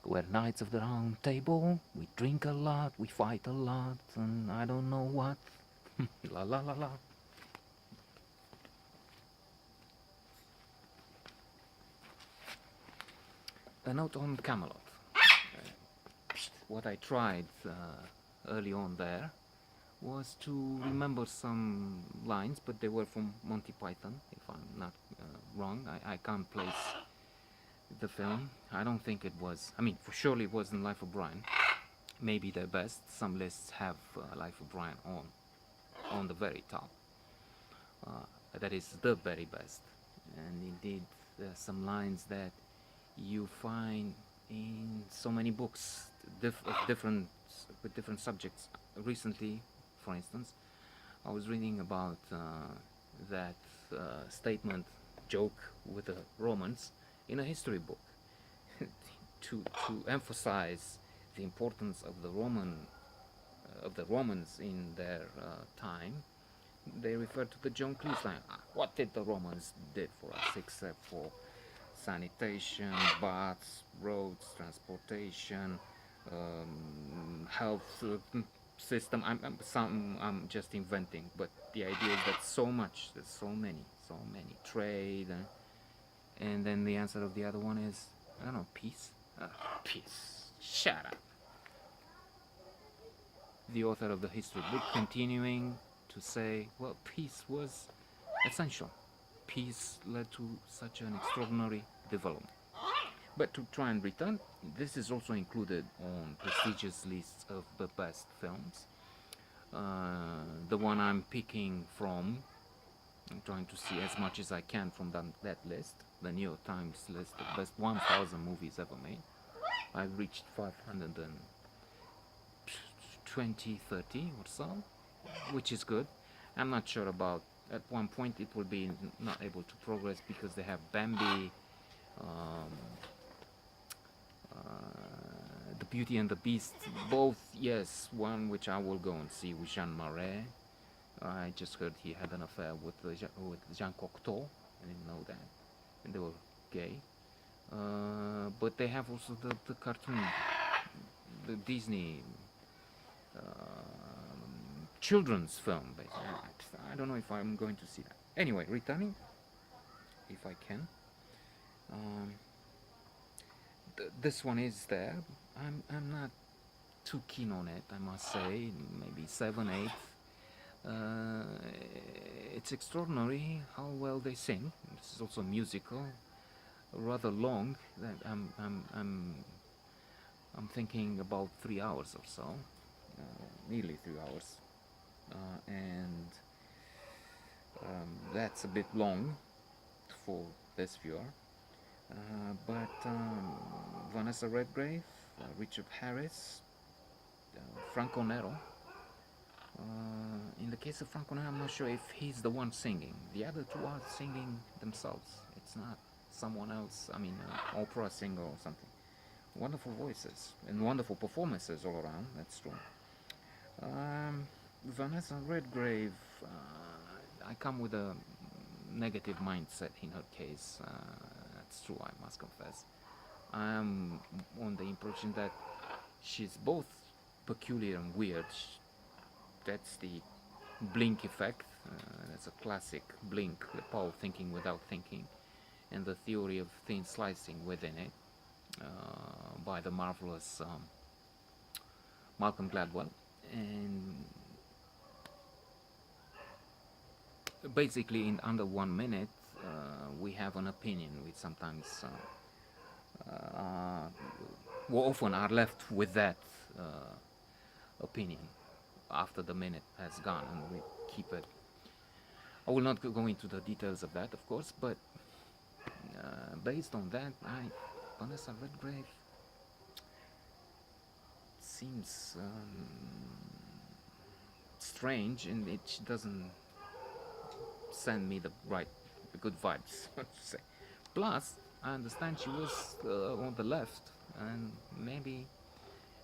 We're knights of the round table. We drink a lot, we fight a lot, and I don't know what. La la la la. A note on Camelot. What I tried early on there was to remember some lines, but they were from Monty Python, if I'm not wrong. I can't place the film. I don't think it was. I mean, for surely it wasn't Life of Brian. Maybe the best. Some lists have Life of Brian on the very top. That is the very best. And indeed, there are some lines that you find in so many books of different with different subjects. Recently, for instance, I was reading about that statement joke with the Romans in a history book to emphasize the importance of the Romans in their time. They refer to the John Cleese line. What did the Romans did for us except for sanitation, baths, roads, transportation, health system. I'm just inventing, but the idea is that there's so many trade, and then the answer of the other one is I don't know, peace. Peace. Shut up. The author of the history book continuing to say, well, peace was essential. Peace led to such an extraordinary development. But to try and return, this is also included on prestigious lists of the best films. The one I'm picking from, I'm trying to see as much as I can from that list, the New York Times list of best 1,000 movies ever made. I've reached 520, 30 or so, which is good. I'm not sure about, at one point it will be not able to progress because they have Bambi, um, The Beauty and the Beast, both, yes, one which I will go and see with Jean Marais. I just heard he had an affair with Jean Cocteau. I didn't know that. And they were gay. But they have also the cartoon, the Disney children's film. Basically. I don't know if I'm going to see that. Anyway, returning, if I can. Um, this one is there. I'm not too keen on it, I must say. Maybe 7, 8. It's extraordinary how well they sing. This is also a musical, rather long. I'm thinking about 3 hours or so, nearly 3 hours, and that's a bit long for this viewer. But Vannessa Redgrave, Richard Harris, Franco Nero. In the case of Franco Nero, I'm not sure if he's the one singing. The other two are singing themselves. It's not someone else. I mean, an opera singer or something. Wonderful voices and wonderful performances all around. That's true. Vannessa Redgrave. I come with a negative mindset in her case. That's true. I must confess. I am on the impression that she's both peculiar and weird. That's the blink effect. That's a classic blink, the power of thinking without thinking, and the theory of thin slicing within it by the marvelous Malcolm Gladwell. And basically, in under 1 minute, we have an opinion. We sometimes, often are left with that opinion after the minute has gone, and we keep it. I will not go into the details of that, of course, but based on that, Vannessa Redgrave seems strange, and it doesn't send me the good vibes, so to say. Plus, I understand she was on the left, and maybe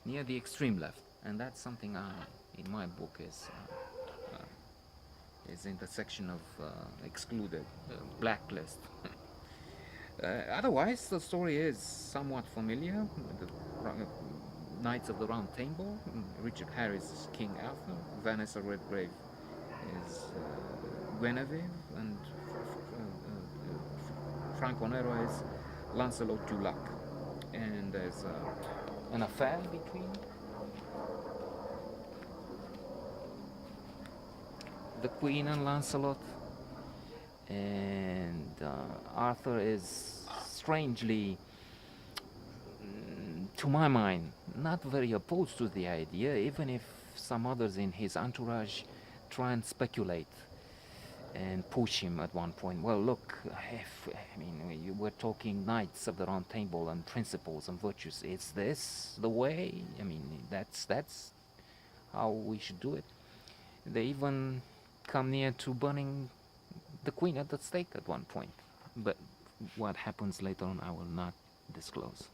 near the extreme left, and that's something in my book is in the section of excluded, blacklist. Otherwise, the story is somewhat familiar. Knights of the Round Table. Richard Harris is King Arthur. Vannessa Redgrave is Guinevere, and Franco Nero is Lancelot du Lac. And there's an affair between the Queen and Lancelot, and Arthur is strangely, to my mind, not very opposed to the idea, even if some others in his entourage try and speculate and push him at one point. Well, look, we're talking Knights of the Round Table and principles and virtues. Is this the way? I mean, that's how we should do it. They even come near to burning the Queen at the stake at one point. But what happens later on, I will not disclose.